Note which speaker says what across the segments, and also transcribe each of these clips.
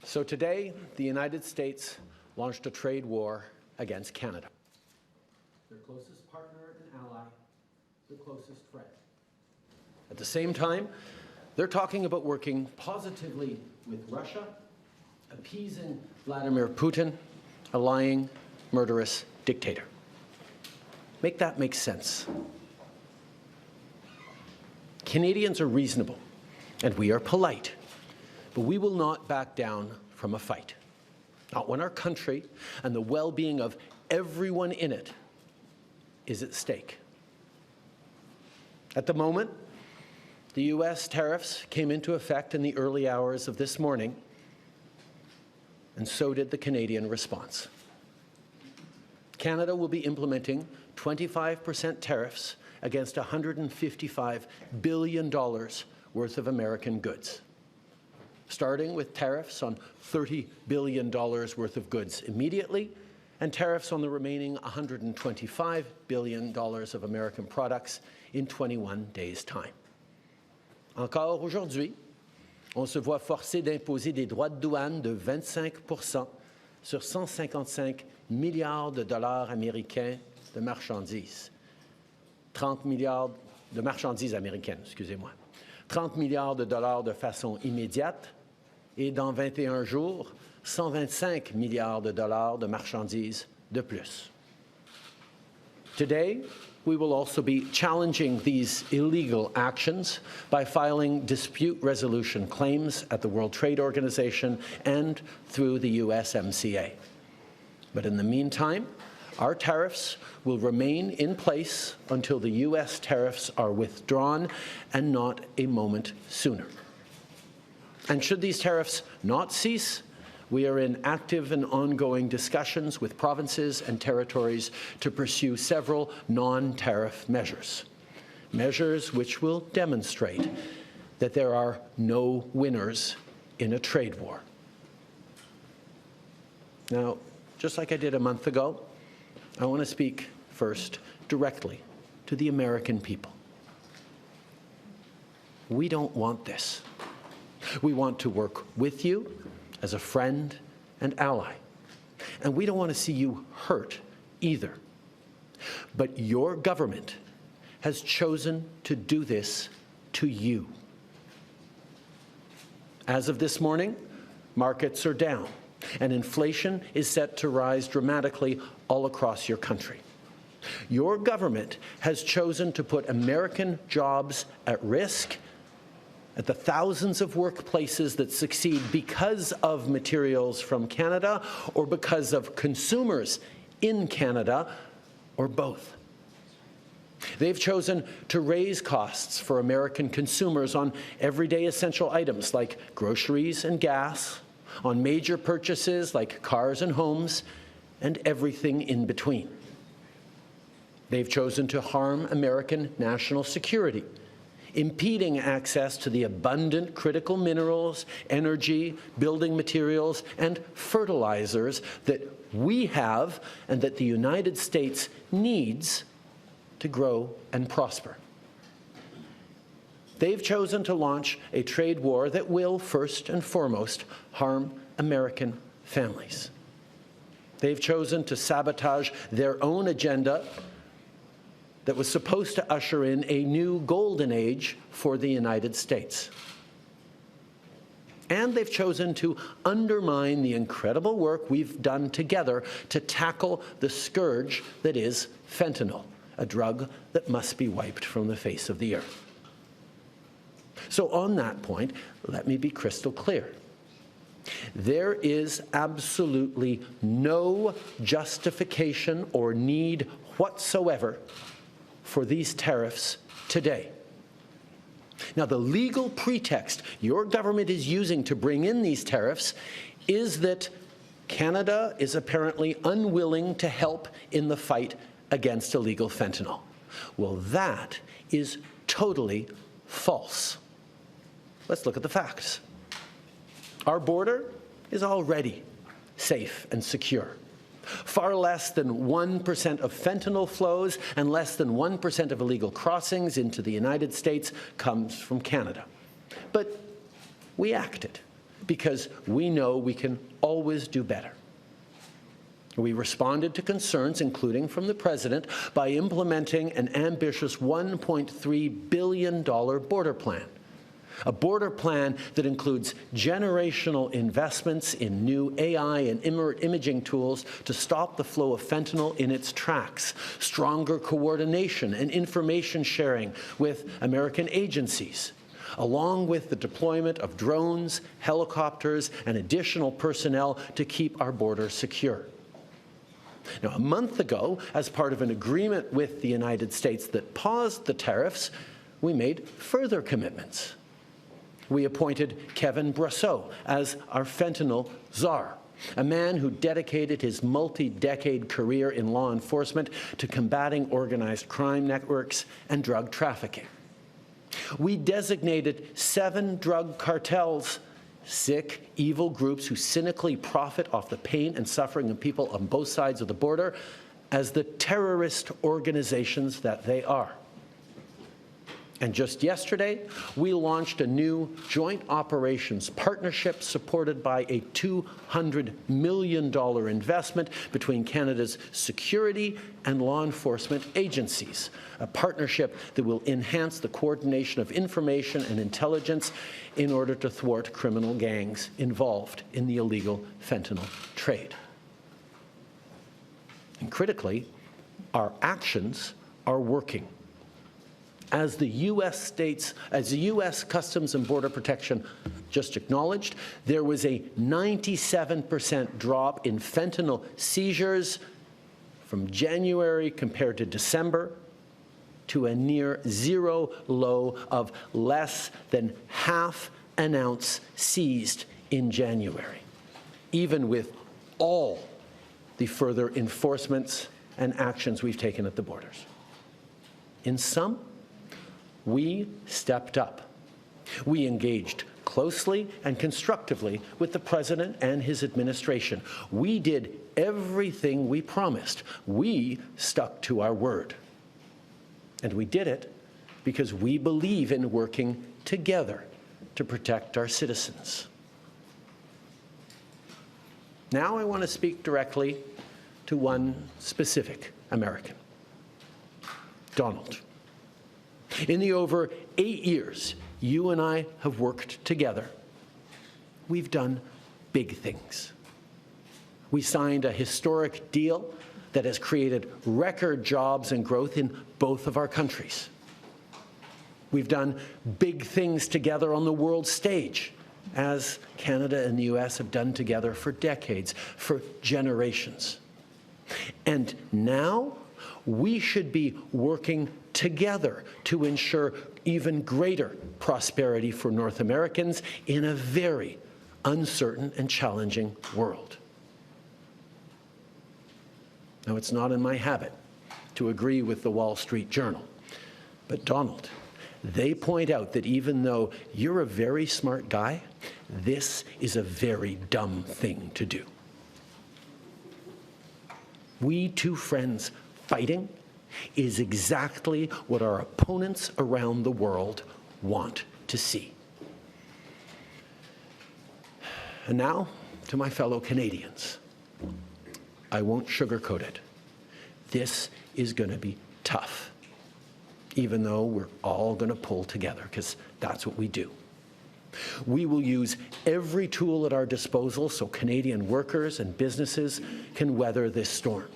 Speaker 1: So today, the United States launched a trade war against Canada. Their closest partner and ally, their closest friend. At the same time, they're talking about working positively with Russia, appeasing Vladimir Putin, a lying, murderous dictator. Make that make sense. Canadians are reasonable, and we are polite, but we will not back down from a fight. Not when our country and the well-being of everyone in it is at stake. At the moment, the U.S. tariffs came into effect in the early hours of this morning, and so did the Canadian response. Canada will be implementing 25% tariffs against $155 billion worth of American goods, starting with tariffs on $30 billion worth of goods immediately, and tariffs on the remaining $125 billion of American products in 21 days' time. Encore aujourd'hui, on se voit forcé d'imposer des droits de douane de 25% sur 155 milliards de dollars américains de marchandises. 30 milliards de marchandises américaines, excusez-moi. 30 milliards de dollars de façon immédiate et dans 21 jours, 125 milliards de dollars de marchandises de plus. Today, we will also be challenging these illegal actions by filing dispute resolution claims at the World Trade Organization and through the USMCA. But in the meantime, our tariffs will remain in place until the U.S. tariffs are withdrawn, and not a moment sooner. And should these tariffs not cease, we are in active and ongoing discussions with provinces and territories to pursue several non-tariff measures, measures which will demonstrate that there are no winners in a trade war. Now, just like I did a month ago, I want to speak first directly to the American people. We don't want this. We want to work with you as a friend and ally. And we don't want to see you hurt either. But your government has chosen to do this to you. As of this morning, markets are down, and inflation is set to rise dramatically all across your country. Your government has chosen to put American jobs at risk, at the thousands of workplaces that succeed because of materials from Canada or because of consumers in Canada, or both. They've chosen to raise costs for American consumers on everyday essential items like groceries and gas, on major purchases like cars and homes, and everything in between. They've chosen to harm American national security, impeding access to the abundant critical minerals, energy, building materials, and fertilizers that we have and that the United States needs to grow and prosper. They've chosen to launch a trade war that will, first and foremost, harm American families. They've chosen to sabotage their own agenda that was supposed to usher in a new golden age for the United States. And they've chosen to undermine the incredible work we've done together to tackle the scourge that is fentanyl, a drug that must be wiped from the face of the earth. So on that point, let me be crystal clear. There is absolutely no justification or need whatsoever for these tariffs today. Now, the legal pretext your government is using to bring in these tariffs is that Canada is apparently unwilling to help in the fight against illegal fentanyl. Well, that is totally false. Let's look at the facts. Our border is already safe and secure. Far less than 1% of fentanyl flows and less than 1% of illegal crossings into the United States comes from Canada. But we acted. because we know we can always do better. We responded to concerns, including from the President, by implementing an ambitious $1.3 billion border plan. A border plan that includes generational investments in new AI and imaging tools to stop the flow of fentanyl in its tracks, stronger coordination and information sharing with American agencies, along with the deployment of drones, helicopters, and additional personnel to keep our border secure. Now, a month ago, as part of an agreement with the United States that paused the tariffs, we made further commitments. We appointed Kevin Brasseau as our fentanyl czar, a man who dedicated his multi-decade career in law enforcement to combating organized crime networks and drug trafficking. We designated 7 drug cartels, sick, evil groups who cynically profit off the pain and suffering of people on both sides of the border, as the terrorist organizations that they are. And just yesterday, we launched a new joint operations partnership supported by a $200 million investment between Canada's security and law enforcement agencies, a partnership that will enhance the coordination of information and intelligence in order to thwart criminal gangs involved in the illegal fentanyl trade. And critically, our actions are working. As the U.S. Customs and Border Protection just acknowledged, there was a 97% drop in fentanyl seizures from January compared to December, to a near zero low of less than half an ounce seized in January, even with all the further enforcements and actions we've taken at the borders. In sum, we stepped up. We engaged closely and constructively with the President and his administration. We did everything we promised. We stuck to our word. And we did it because we believe in working together to protect our citizens. Now I want to speak directly to one specific American, Donald. In the over 8 years you and I have worked together, we've done big things. We signed a historic deal that has created record jobs and growth in both of our countries. We've done big things together on the world stage, as Canada and the US have done together for decades, for generations. And now we should be working together to ensure even greater prosperity for North Americans in a very uncertain and challenging world. Now, it's not in my habit to agree with the Wall Street Journal, but Donald, they point out that even though you're a very smart guy, this is a very dumb thing to do. We two friends fighting is exactly what our opponents around the world want to see. And now, to my fellow Canadians, I won't sugarcoat it. This is going to be tough, even though we're all going to pull together, because that's what we do. We will use every tool at our disposal so Canadian workers and businesses can weather this storm.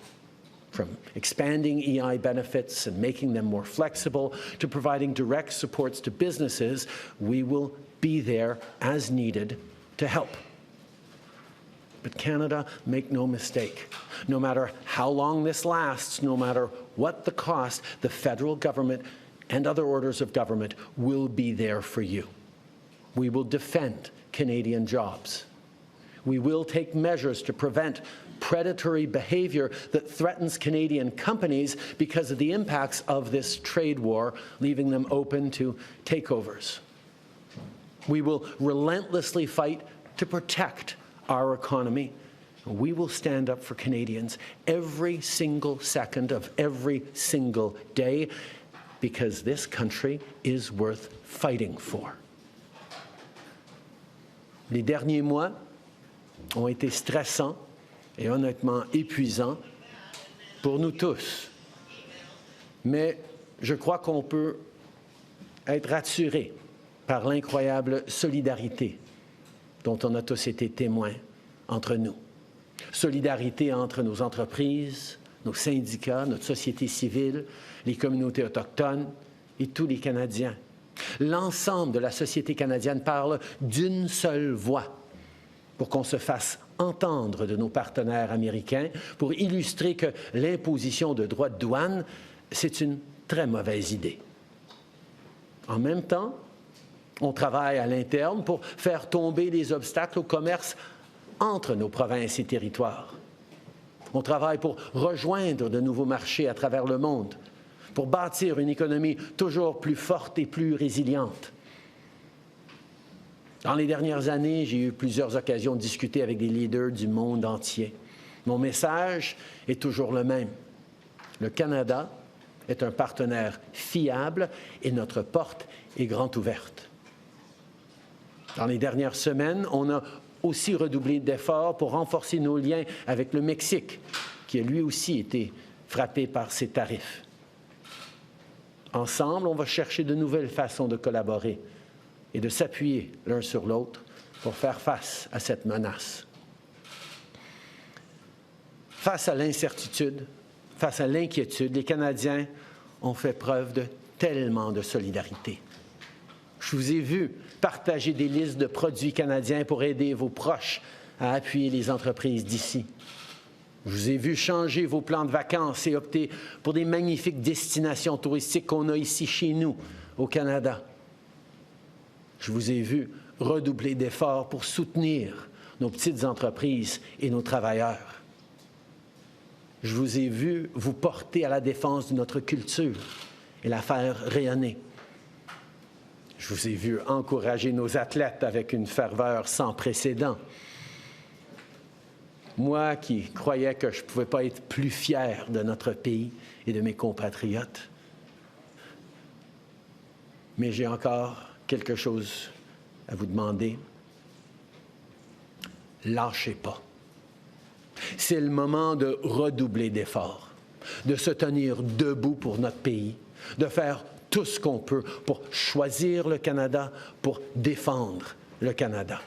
Speaker 1: From expanding EI benefits and making them more flexible to providing direct supports to businesses, we will be there as needed to help. But Canada, make no mistake, no matter how long this lasts, no matter what the cost, the federal government and other orders of government will be there for you. We will defend Canadian jobs. We will take measures to prevent predatory behavior that threatens Canadian companies because of the impacts of this trade war, leaving them open to takeovers. We will relentlessly fight to protect our economy. We will stand up for Canadians every single second of every single day, because this country is worth fighting for. Les derniers mois ont été stressants et honnêtement épuisants pour nous tous. Mais je crois qu'on peut être rassuré par l'incroyable solidarité dont on a tous été témoins entre nous. Solidarité entre nos entreprises, nos syndicats, notre société civile, les communautés autochtones et tous les Canadiens. L'ensemble de la société canadienne parle d'une seule voix pour qu'on se fasse entendre de nos partenaires américains, pour illustrer que l'imposition de droits de douane, c'est une très mauvaise idée. En même temps, on travaille à l'interne pour faire tomber les obstacles au commerce entre nos provinces et territoires. On travaille pour rejoindre de nouveaux marchés à travers le monde, pour bâtir une économie toujours plus forte et plus résiliente. Dans les dernières années, j'ai eu plusieurs occasions de discuter avec des leaders du monde entier. Mon message est toujours le même. Le Canada est un partenaire fiable et notre porte est grande ouverte. Dans les dernières semaines, on a aussi redoublé d'efforts pour renforcer nos liens avec le Mexique, qui a lui aussi été frappé par ces tarifs. Ensemble, on va chercher de nouvelles façons de collaborer et de s'appuyer l'un sur l'autre pour faire face à cette menace. Face à l'incertitude, face à l'inquiétude, les Canadiens ont fait preuve de tellement de solidarité. Je vous ai vu partager des listes de produits canadiens pour aider vos proches à appuyer les entreprises d'ici. Je vous ai vu changer vos plans de vacances et opter pour des magnifiques destinations touristiques qu'on a ici chez nous, au Canada. Je vous ai vu redoubler d'efforts pour soutenir nos petites entreprises et nos travailleurs. Je vous ai vu vous porter à la défense de notre culture et la faire rayonner. Je vous ai vu encourager nos athlètes avec une ferveur sans précédent. Moi qui croyais que je ne pouvais pas être plus fier de notre pays et de mes compatriotes. Mais j'ai encore quelque chose à vous demander. Lâchez pas. C'est le moment de redoubler d'efforts, de se tenir debout pour notre pays, de faire tout ce qu'on peut pour choisir le Canada, pour défendre le Canada.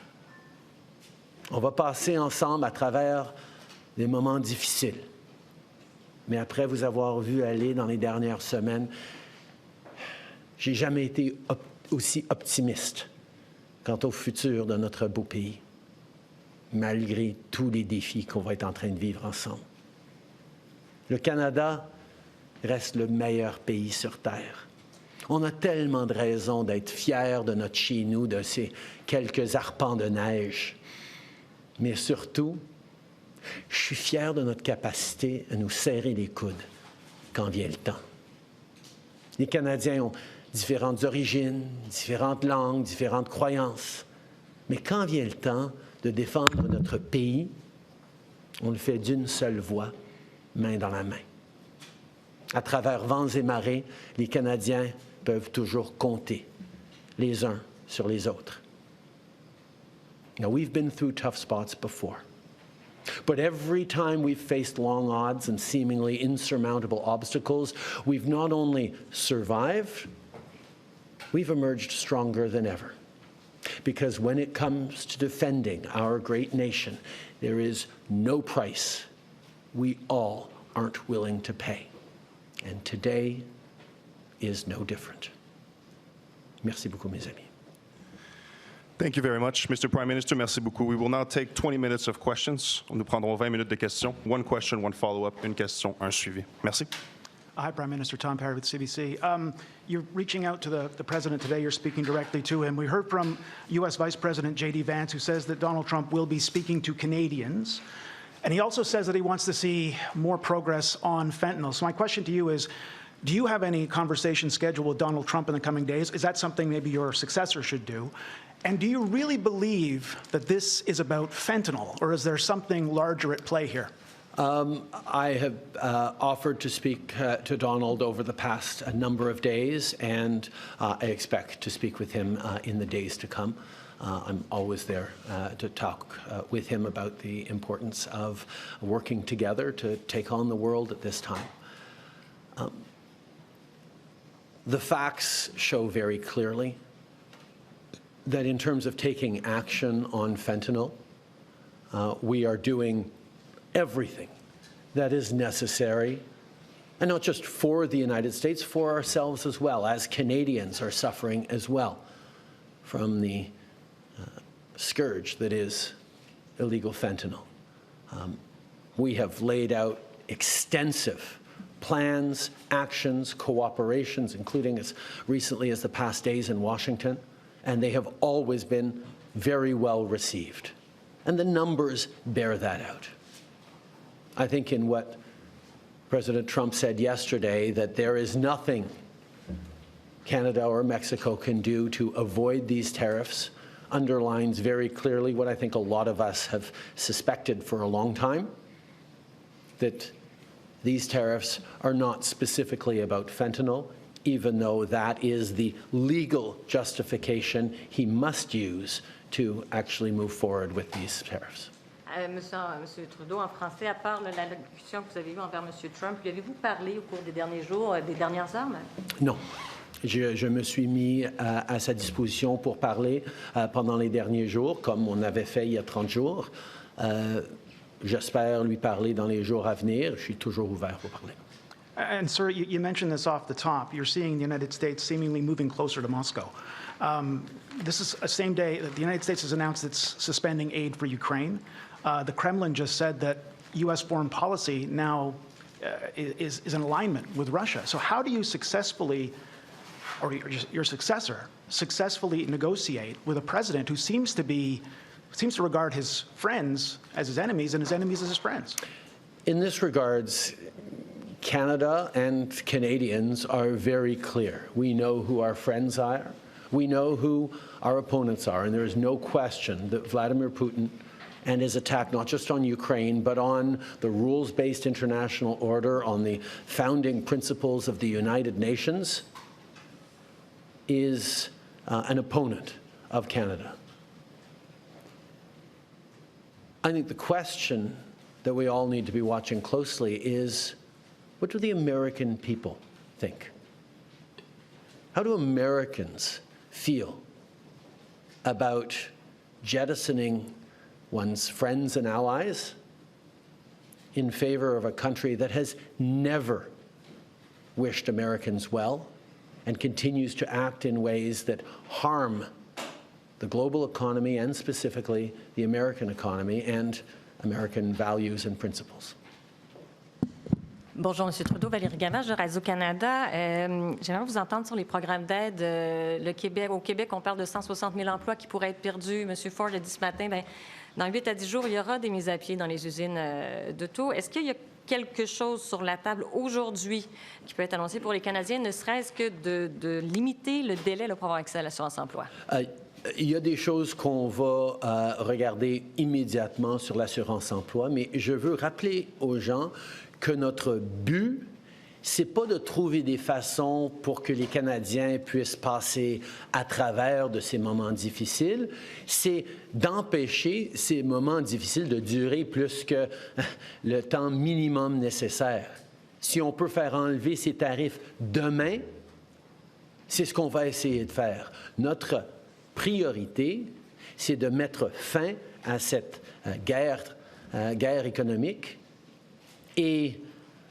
Speaker 1: On va passer ensemble à travers des moments difficiles. Mais après vous avoir vu aller dans les dernières semaines, j'ai jamais été aussi optimiste quant au futur de notre beau pays, malgré tous les défis qu'on va être en train de vivre ensemble. Le Canada reste le meilleur pays sur Terre. On a tellement de raisons d'être fiers de notre chez-nous, de ces quelques arpents de neige. Mais surtout, je suis fier de notre capacité à nous serrer les coudes quand vient le temps. Les Canadiens ont différentes origines, différentes langues, différentes croyances. Mais quand vient le temps de défendre notre pays, on le fait d'une seule voix, main dans la main. À travers vents et marées, les Canadiens peuvent toujours compter les uns sur les autres. Now, we've been through tough spots before. But every time we've faced long odds and seemingly insurmountable obstacles, we've not only survived, we've emerged stronger than ever. Because when it comes to defending our great nation, there is no price we all aren't willing to pay. And today is no different. Merci beaucoup, mes amis.
Speaker 2: Thank you very much, Mr. Prime Minister. Merci beaucoup. We will now take 20 minutes of questions. Nous prendrons 20 minutes de questions. One question, one follow-up. Une question, un suivi. Merci.
Speaker 3: Hi, Prime Minister. Tom Perry with CBC. You're reaching out to the President today. You're speaking directly to him. We heard from U.S. Vice President J.D. Vance, who says that Donald Trump will be speaking to Canadians. And he also says that he wants to see more progress on fentanyl. So my question to you is, do you have any conversation scheduled with Donald Trump in the coming days? Is that something maybe your successor should do? And do you really believe that this is about fentanyl, or is there something larger at play here?
Speaker 1: I have offered to speak to Donald over the past number of days, and I expect to speak with him in the days to come. I'm always there to talk with him about the importance of working together to take on the world at this time. The facts show very clearly that in terms of taking action on fentanyl, we are doing everything that is necessary, and not just for the United States, for ourselves as well, as Canadians are suffering as well from the scourge that is illegal fentanyl. We have laid out extensive plans, actions, cooperations, including as recently as the past days in Washington, and they have always been very well received. And the numbers bear that out. I think in what President Trump said yesterday, that there is nothing Canada or Mexico can do to avoid these tariffs, underlines very clearly what I think a lot of us have suspected for a long time, that these tariffs are not specifically about fentanyl, even though that is the legal justification he must use to actually move forward with these tariffs.
Speaker 4: Monsieur Trudeau, en français, à part l'allocution que vous avez eue envers Monsieur Trump, lui avez-vous parlé au cours des derniers jours, des dernières heures?
Speaker 1: Non. Je me suis mis à sa disposition pour parler pendant les derniers jours, comme on avait fait il y a 30 jours. J'espère lui parler dans les jours à venir. Je suis toujours ouvert pour parler.
Speaker 3: And, sir, you mentioned this off the top. You're seeing the United States seemingly moving closer to Moscow. This is the same day that the United States has announced it's suspending aid for Ukraine. The Kremlin just said that U.S. foreign policy now is in alignment with Russia. So how do you successfully, or your successor, successfully negotiate with a president who seems to regard his friends as his enemies and his enemies as his friends?
Speaker 1: In this regards, Canada and Canadians are very clear. We know who our friends are. We know who our opponents are. And there is no question that Vladimir Putin and his attack not just on Ukraine, but on the rules-based international order, on the founding principles of the United Nations, is an opponent of Canada. I think the question that we all need to be watching closely is, what do the American people think? How do Americans feel about jettisoning one's friends and allies in favor of a country that has never wished Americans well and continues to act in ways that harm the global economy and specifically the American economy and American values and principles?
Speaker 4: Bonjour, M. Trudeau. Valérie Gavage de Radio-Canada. J'aimerais vous entendre sur les programmes d'aide. Au Québec, on parle de 160 000 emplois qui pourraient être perdus. M. Ford a dit ce matin, dans 8 à 10 jours, il y aura des mises à pied dans les usines d'auto. Est-ce qu'il y a quelque chose sur la table aujourd'hui qui peut être annoncé pour les Canadiens, ne serait-ce que de limiter le délai pour avoir accès à l'assurance-emploi?
Speaker 1: Il y a des choses qu'on va regarder immédiatement sur l'assurance-emploi, mais je veux rappeler aux gens que notre but, c'est pas de trouver des façons pour que les Canadiens puissent passer à travers de ces moments difficiles, c'est d'empêcher ces moments difficiles de durer plus que le temps minimum nécessaire. Si on peut faire enlever ces tarifs demain, c'est ce qu'on va essayer de faire. Notre priorité, c'est de mettre fin à cette guerre économique. Et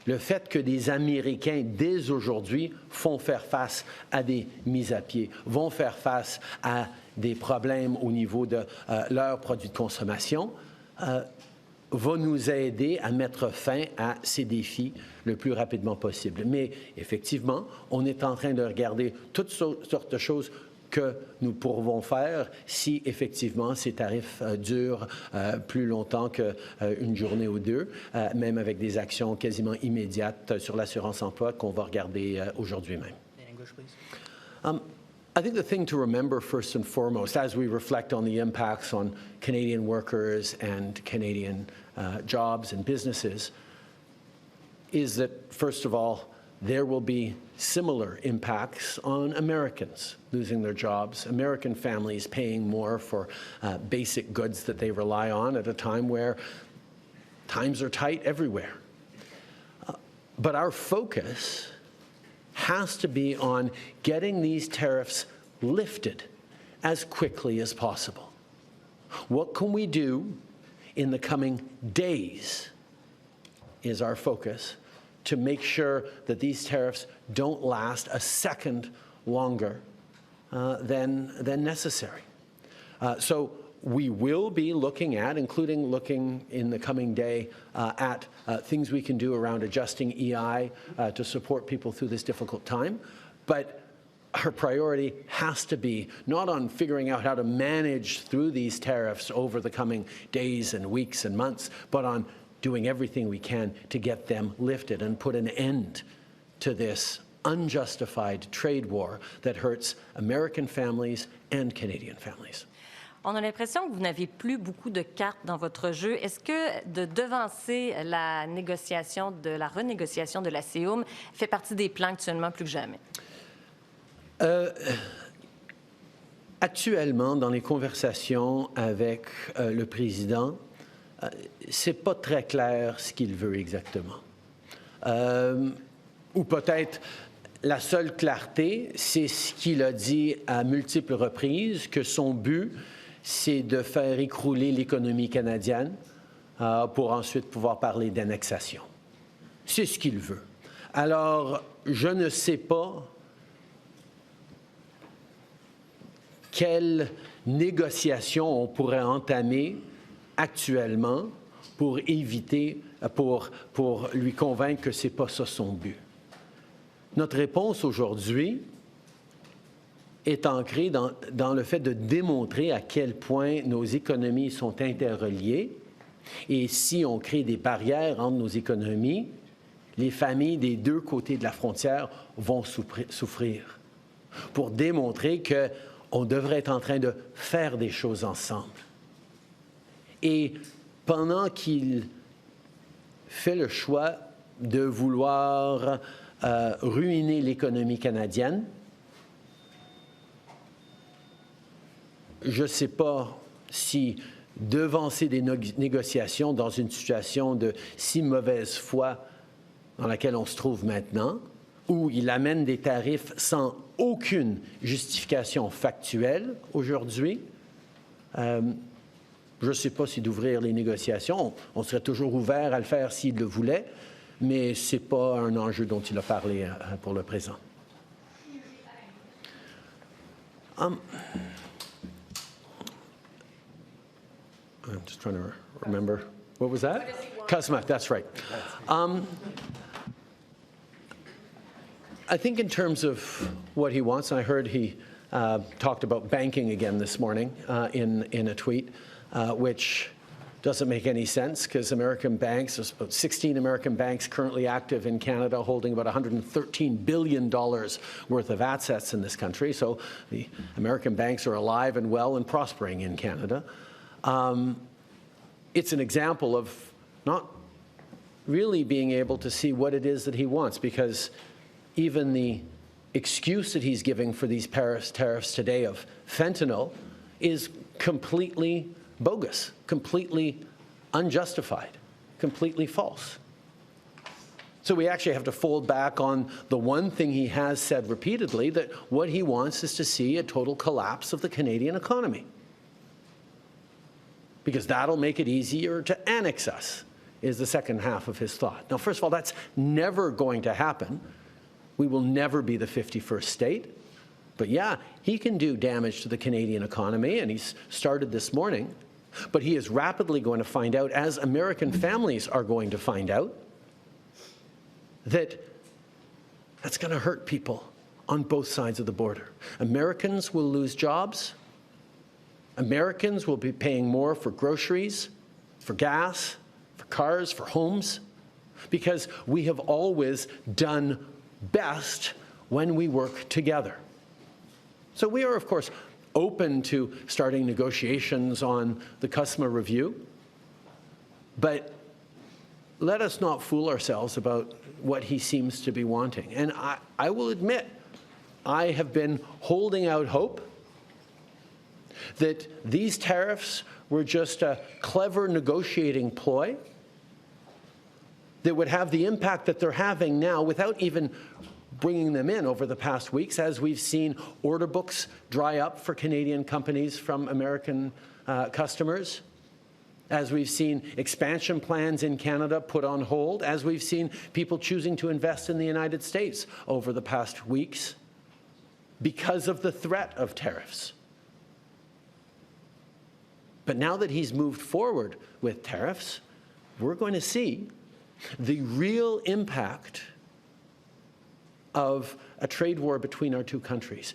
Speaker 1: le fait que des Américains, dès aujourd'hui, font faire face à des mises à pied, vont faire face à des problèmes au niveau de leurs produits de consommation, va nous aider à mettre fin à ces défis le plus rapidement possible. Mais effectivement, on est en train de regarder toutes sortes de choses que nous pourrons faire si effectivement ces tarifs durent plus longtemps qu'une journée ou deux, même avec des actions quasiment immédiates sur l'assurance-emploi qu'on va regarder aujourd'hui même. I think the thing to remember first and foremost as we reflect on the impacts on Canadian workers and Canadian jobs and businesses is that, first of all, there will be similar impacts on Americans losing their jobs, American families paying more for basic goods that they rely on at a time where times are tight everywhere. But our focus has to be on getting these tariffs lifted as quickly as possible. What can we do in the coming days is our focus to make sure that these tariffs don't last a second longer than necessary. So we will be looking at, including looking in the coming day at things we can do around adjusting EI to support people through this difficult time. But our priority has to be not on figuring out how to manage through these tariffs over the coming days and weeks and months, but on doing everything we can to get them lifted and put an end to this unjustified trade war that hurts American families and Canadian families.
Speaker 4: On a l'impression que vous n'avez plus beaucoup de cartes dans votre jeu. Est-ce que de devancer la renégociation de la CEUM fait partie des plans actuellement plus que jamais?
Speaker 1: Actuellement, dans les conversations avec le président, c'est pas très clair ce qu'il veut exactement. Ou peut-être la seule clarté, c'est ce qu'il a dit à multiples reprises, que son but, c'est de faire écrouler l'économie canadienne pour ensuite pouvoir parler d'annexation. C'est ce qu'il veut. Alors, je ne sais pas quelle négociation on pourrait entamer actuellement pour éviter, pour lui convaincre que ce n'est pas ça son but. Notre réponse aujourd'hui est ancrée dans le fait de démontrer à quel point nos économies sont interreliées. Et si on crée des barrières entre nos économies, les familles des deux côtés de la frontière vont souffrir. Pour démontrer qu'on devrait être en train de faire des choses ensemble. Et pendant qu'il fait le choix de vouloir ruiner l'économie canadienne, je ne sais pas si devancer des négociations dans une situation de si mauvaise foi dans laquelle on se trouve maintenant, où il amène des tarifs sans aucune justification factuelle aujourd'hui, je ne sais pas si d'ouvrir les négociations. On serait toujours ouvert à le faire s'il le voulait, mais ce n'est pas un enjeu dont il a parlé pour le présent. I'm just trying to remember. What was that? Cosmic, that's right. I think in terms of what he wants, and I heard he talked about banking again this morning in a tweet, which doesn't make any sense because American banks, there's about 16 American banks currently active in Canada holding about $113 billion worth of assets in this country. So the American banks are alive and well and prospering in Canada. It's an example of not really being able to see what it is that he wants, because even the excuse that he's giving for these tariffs today of fentanyl is completely bogus, completely unjustified, completely false. So we actually have to fold back on the one thing he has said repeatedly, that what he wants is to see a total collapse of the Canadian economy, because that'll make it easier to annex us, is the second half of his thought. Now, first of all, that's never going to happen. We will never be the 51st state. But yeah, he can do damage to the Canadian economy, and he's started this morning. But he is rapidly going to find out, as American families are going to find out, that that's going to hurt people on both sides of the border. Americans will lose jobs. Americans will be paying more for groceries, for gas, for cars, for homes, because we have always done best when we work together. So we are, of course, open to starting negotiations on the CUSMA review, but let us not fool ourselves about what he seems to be wanting. And I will admit, I have been holding out hope that these tariffs were just a clever negotiating ploy that would have the impact that they're having now without even bringing them in over the past weeks, as we've seen order books dry up for Canadian companies from American customers, as we've seen expansion plans in Canada put on hold, as we've seen people choosing to invest in the United States over the past weeks because of the threat of tariffs. But now that he's moved forward with tariffs, we're going to see the real impact of a trade war between our two countries.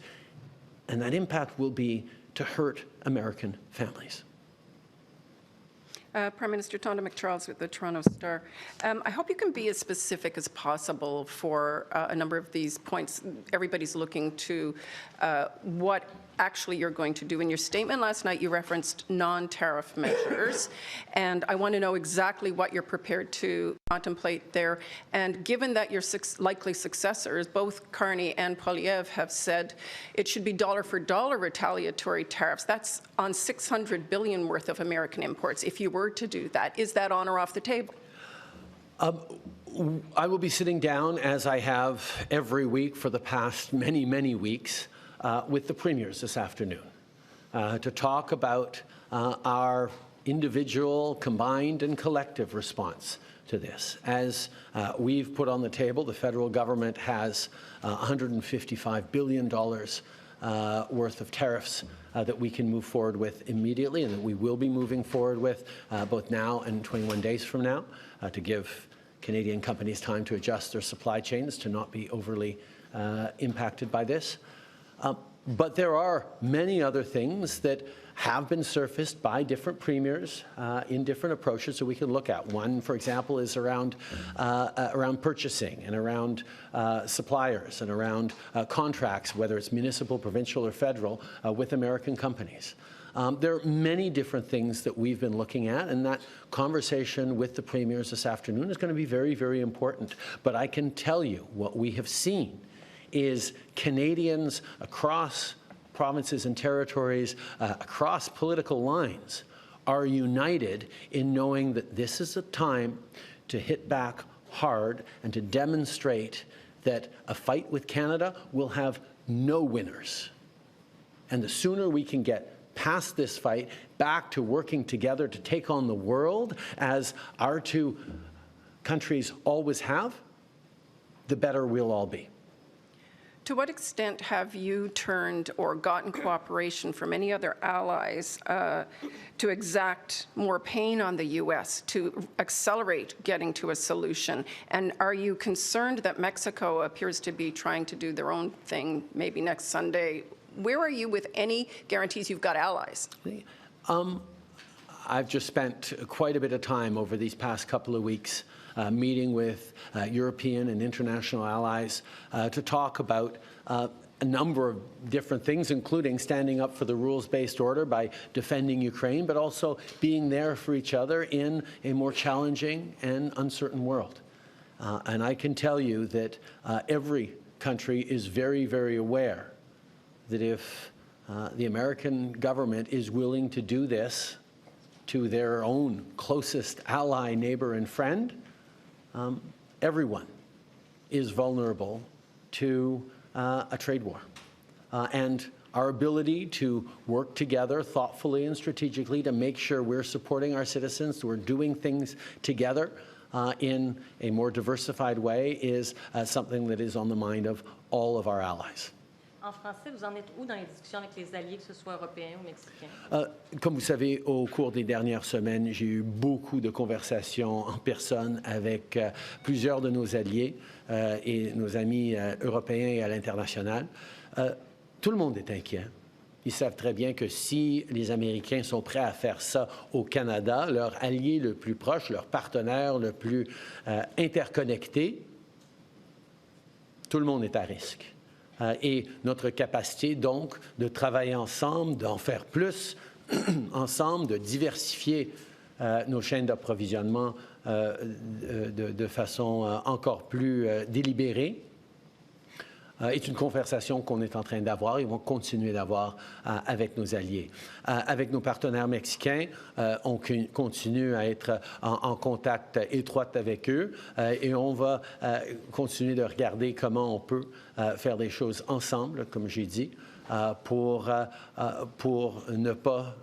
Speaker 1: And that impact will be to hurt American families.
Speaker 5: Prime Minister Tonda McCharles with the Toronto Star. I hope you can be as specific as possible for a number of these points. Everybody's looking to what actually you're going to do. In your statement last night, you referenced non-tariff measures, and I want to know exactly what you're prepared to contemplate there. And given that your likely successors, both Carney and Poilievre, have said it should be dollar-for-dollar retaliatory tariffs, that's on $600 billion worth of American imports. If you were to do that, is that on or off the table?
Speaker 1: I will be sitting down, as I have every week for the past many, many weeks, with the premiers this afternoon to talk about our individual, combined and collective response to this. As we've put on the table, the federal government has $155 billion worth of tariffs that we can move forward with immediately, and that we will be moving forward with both now and 21 days from now to give Canadian companies time to adjust their supply chains to not be overly impacted by this. But there are many other things that have been surfaced by different premiers in different approaches that we can look at. One, for example, is around purchasing and around suppliers and around contracts, whether it's municipal, provincial, or federal, with American companies. There are many different things that we've been looking at, and that conversation with the premiers this afternoon is going to be very, very important. But I can tell you what we have seen is Canadians across provinces and territories, across political lines, are united in knowing that this is a time to hit back hard and to demonstrate that a fight with Canada will have no winners. And the sooner we can get past this fight, back to working together to take on the world, as our two countries always have, the better we'll all be.
Speaker 5: To what extent have you turned or gotten cooperation from any other allies to exact more pain on the U.S. to accelerate getting to a solution? And are you concerned that Mexico appears to be trying to do their own thing maybe next Sunday? Where are you with any guarantees you've got allies?
Speaker 1: I've just spent quite a bit of time over these past couple of weeks meeting with European and international allies to talk about a number of different things, including standing up for the rules-based order by defending Ukraine, but also being there for each other in a more challenging and uncertain world. And I can tell you that every country is very, very aware that if the American government is willing to do this to their own closest ally, neighbor, and friend, everyone is vulnerable to a trade war. And our ability to work together thoughtfully and strategically to make sure we're supporting our citizens, we're doing things together in a more diversified way is something that is on the mind of all of our allies.
Speaker 4: En français, vous en êtes où dans les discussions avec les alliés, que ce soit européens ou mexicains?
Speaker 1: Comme vous savez, au cours des dernières semaines, j'ai eu beaucoup de conversations en personne avec plusieurs de nos alliés et nos amis européens et à l'international. Tout le monde est inquiet. Ils savent très bien que si les Américains sont prêts à faire ça au Canada, leur allié le plus proche, leur partenaire le plus interconnecté, tout le monde est à risque. et notre capacité donc de travailler ensemble, d'en faire plus ensemble, de diversifier nos chaînes d'approvisionnement de façon encore plus délibérée, est une conversation qu'on est en train d'avoir et on va continuer d'avoir avec nos alliés. Avec nos partenaires mexicains, on continue à être en contact étroit avec eux et on va continuer de regarder comment on peut faire des choses ensemble, comme j'ai dit, pour ne pas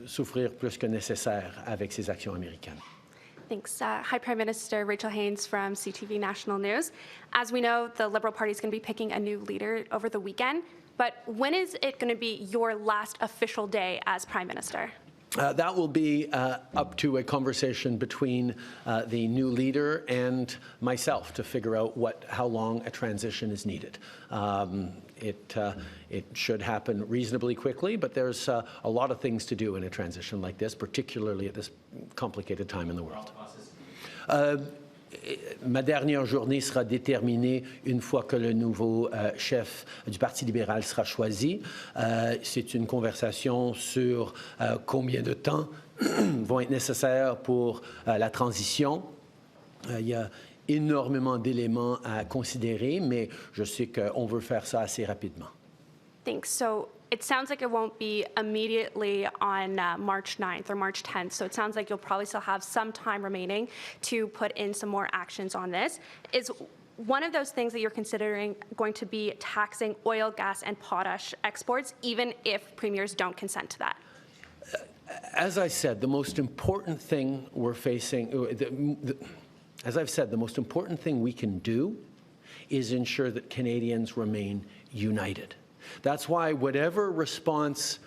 Speaker 1: souffrir plus que nécessaire avec ces actions américaines.
Speaker 6: Thanks. Hi, Prime Minister. Rachel Haynes from CTV National News. As we know, the Liberal Party is going to be picking a new leader over the weekend. But when is it going to be your last official day as Prime Minister?
Speaker 1: That will be up to a conversation between the new leader and myself to figure out how long a transition is needed. It should happen reasonably quickly, but there's a lot of things to do in a transition like this, particularly at this complicated time in the world. Ma dernière journée sera déterminée une fois que le nouveau chef du Parti libéral sera choisi. C'est une conversation sur combien de temps vont être nécessaires pour la transition. Il y a énormément d'éléments à considérer, mais je sais qu'on veut faire ça assez rapidement.
Speaker 6: Thanks. So it sounds like it won't be immediately on March 9th or March 10th. So it sounds like you'll probably still have some time remaining to put in some more actions on this. Is one of those things that you're considering going to be taxing oil, gas, and potash exports, even if premiers don't consent to that?
Speaker 1: As I said, the most important thing we're facing, as I've said, the most important thing we can do is ensure that Canadians remain united. That's why whatever response,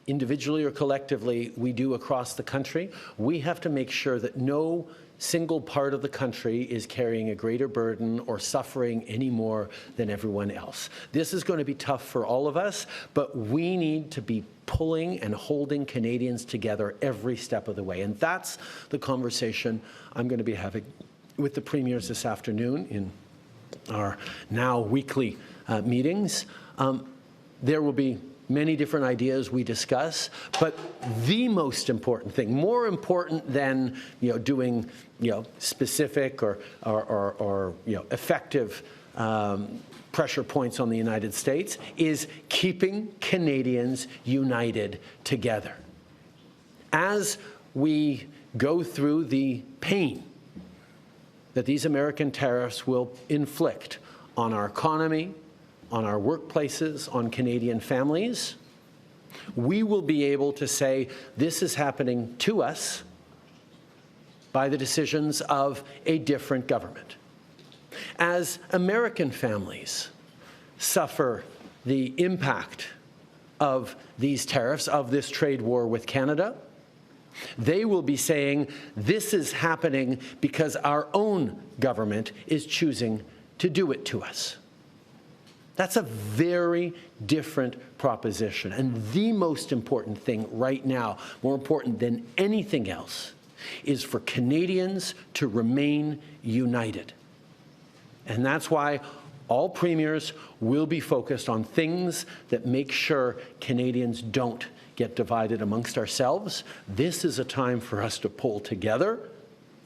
Speaker 1: individually or collectively, we do across the country, we have to make sure that no single part of the country is carrying a greater burden or suffering any more than everyone else. This is going to be tough for all of us, but we need to be pulling and holding Canadians together every step of the way. And that's the conversation I'm going to be having with the premiers this afternoon in our now weekly meetings. There will be many different ideas we discuss, but the most important thing, more important than doing specific or effective pressure points on the United States, is keeping Canadians united together. As we go through the pain that these American tariffs will inflict on our economy, on our workplaces, on Canadian families, we will be able to say this is happening to us by the decisions of a different government. As American families suffer the impact of these tariffs, of this trade war with Canada, they will be saying this is happening because our own government is choosing to do it to us. That's a very different proposition. And the most important thing right now, more important than anything else, is for Canadians to remain united. And that's why all premiers will be focused on things that make sure Canadians don't get divided amongst ourselves. This is a time for us to pull together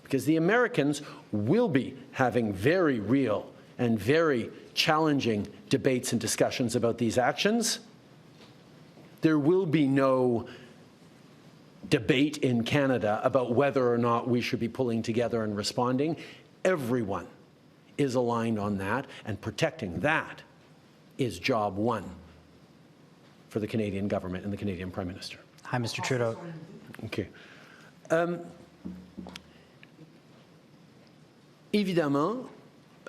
Speaker 1: because the Americans will be having very real and very challenging debates and discussions about these actions. There will be no debate in Canada about whether or not we should be pulling together and responding. Everyone is aligned on that, and protecting that is job one for the Canadian government and the Canadian Prime Minister.
Speaker 7: Hi, Mr. Trudeau.
Speaker 1: Okay. Évidemment,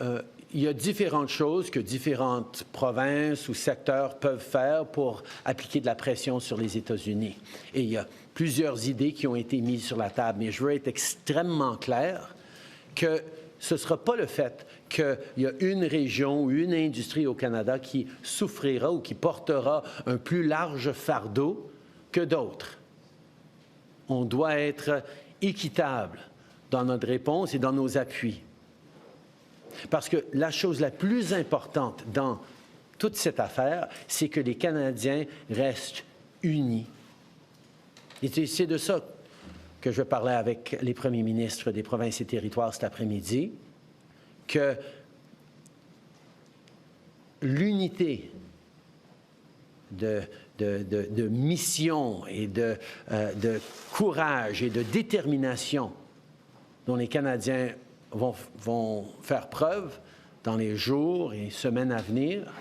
Speaker 1: il y a différentes choses que différentes provinces ou secteurs peuvent faire pour appliquer de la pression sur les États-Unis. Et il y a plusieurs idées qui ont été mises sur la table, mais je veux être extrêmement clair que ce ne sera pas le fait qu'il y a une région ou une industrie au Canada qui souffrira ou qui portera un plus large fardeau que d'autres. On doit être équitable dans notre réponse et dans nos appuis. Parce que la chose la plus importante dans toute cette affaire, c'est que les Canadiens restent unis. Et c'est de ça que je parlais avec les premiers ministres des provinces et territoires cet après-midi, que l'unité de mission et de courage et de détermination dont les Canadiens vont faire preuve dans les jours et semaines à venir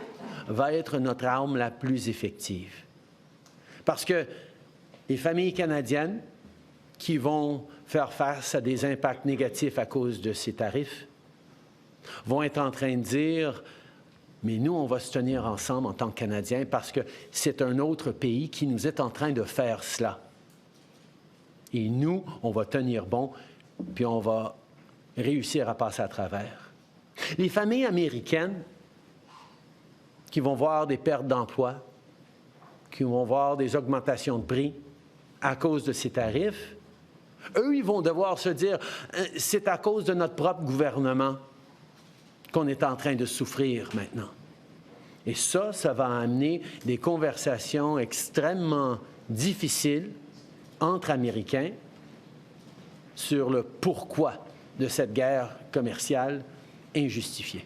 Speaker 1: va être notre arme la plus effective. Parce que les familles canadiennes qui vont faire face à des impacts négatifs à cause de ces tarifs vont être en train de dire « Mais nous, on va se tenir ensemble en tant que Canadiens parce que c'est un autre pays qui nous est en train de faire cela. Et nous, on va tenir bon, puis on va réussir à passer à travers. » Les familles américaines qui vont voir des pertes d'emplois, qui vont voir des augmentations de prix à cause de ces tarifs, eux, ils vont devoir se dire « C'est à cause de notre propre gouvernement qu'on est en train de souffrir maintenant. » Et ça va amener des conversations extrêmement difficiles entre Américains sur le pourquoi de cette guerre commerciale injustifiée.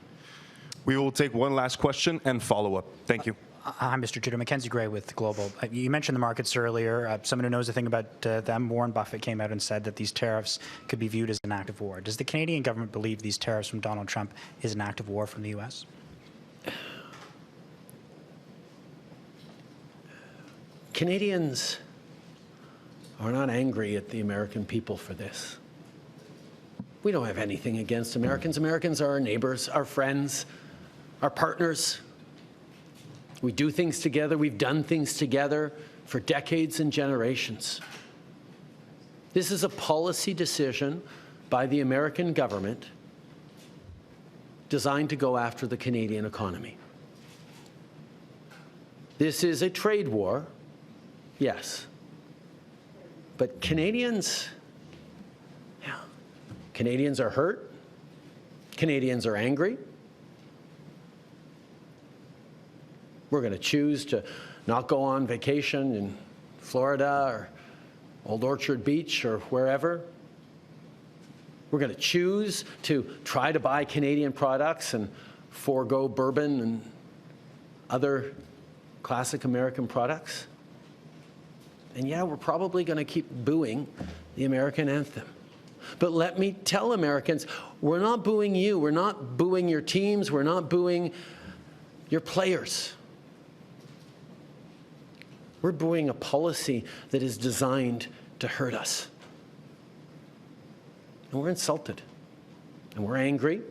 Speaker 2: We will take one last question and follow up. Thank you.
Speaker 7: Hi, Mr. Trudeau. Mackenzie Gray with Global. You mentioned the markets earlier. Someone who knows a thing about them, Warren Buffett, came out and said that these tariffs could be viewed as an act of war. Does the Canadian government believe these tariffs from Donald Trump is an act of war from the U.S.?
Speaker 1: Canadians are not angry at the American people for this. We don't have anything against Americans. Americans are our neighbors, our friends, our partners. We do things together. We've done things together for decades and generations. This is a policy decision by the American government designed to go after the Canadian economy. This is a trade war, yes. But Canadians are hurt. Canadians are angry. We're going to choose to not go on vacation in Florida or Old Orchard Beach or wherever. We're going to choose to try to buy Canadian products and forego bourbon and other classic American products. And yeah, we're probably going to keep booing the American anthem. But let me tell Americans, we're not booing you. We're not booing your teams. We're not booing your players. We're booing a policy that is designed to hurt us. And we're insulted. And we're angry.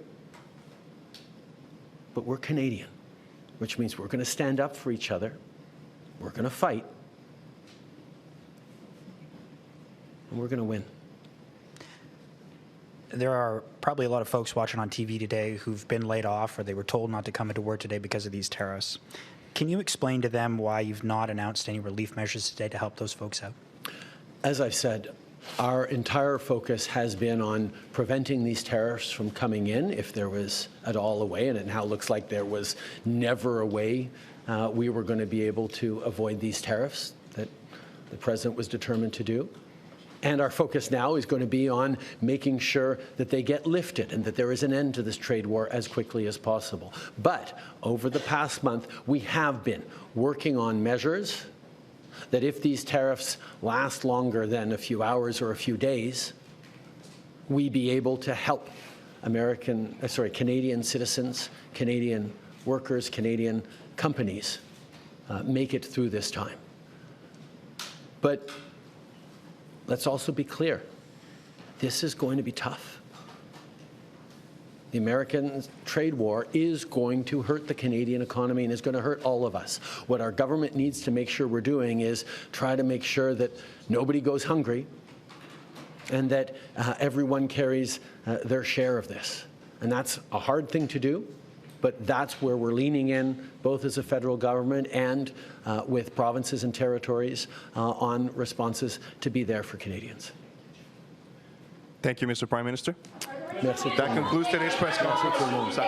Speaker 1: But we're Canadian, which means we're going to stand up for each other. We're going to fight. And we're going to win.
Speaker 7: There are probably a lot of folks watching on TV today who've been laid off or they were told not to come into work today because of these tariffs. Can you explain to them why you've not announced any relief measures today to help those folks out?
Speaker 1: As I've said, our entire focus has been on preventing these tariffs from coming in, if there was at all a way, and it now looks like there was never a way we were going to be able to avoid these tariffs that the President was determined to do. And our focus now is going to be on making sure that they get lifted and that there is an end to this trade war as quickly as possible. But over the past month, we have been working on measures that if these tariffs last longer than a few hours or a few days, we be able to help Canadian citizens, Canadian workers, Canadian companies make it through this time. But let's also be clear, this is going to be tough. The American trade war is going to hurt the Canadian economy and is going to hurt all of us. What our government needs to make sure we're doing is try to make sure that nobody goes hungry and that everyone carries their share of this. And that's a hard thing to do, but that's where we're leaning in, both as a federal government and with provinces and territories on responses to be there for Canadians.
Speaker 2: Thank you, Mr. Prime Minister.
Speaker 1: Merci.
Speaker 2: That concludes today's press conference.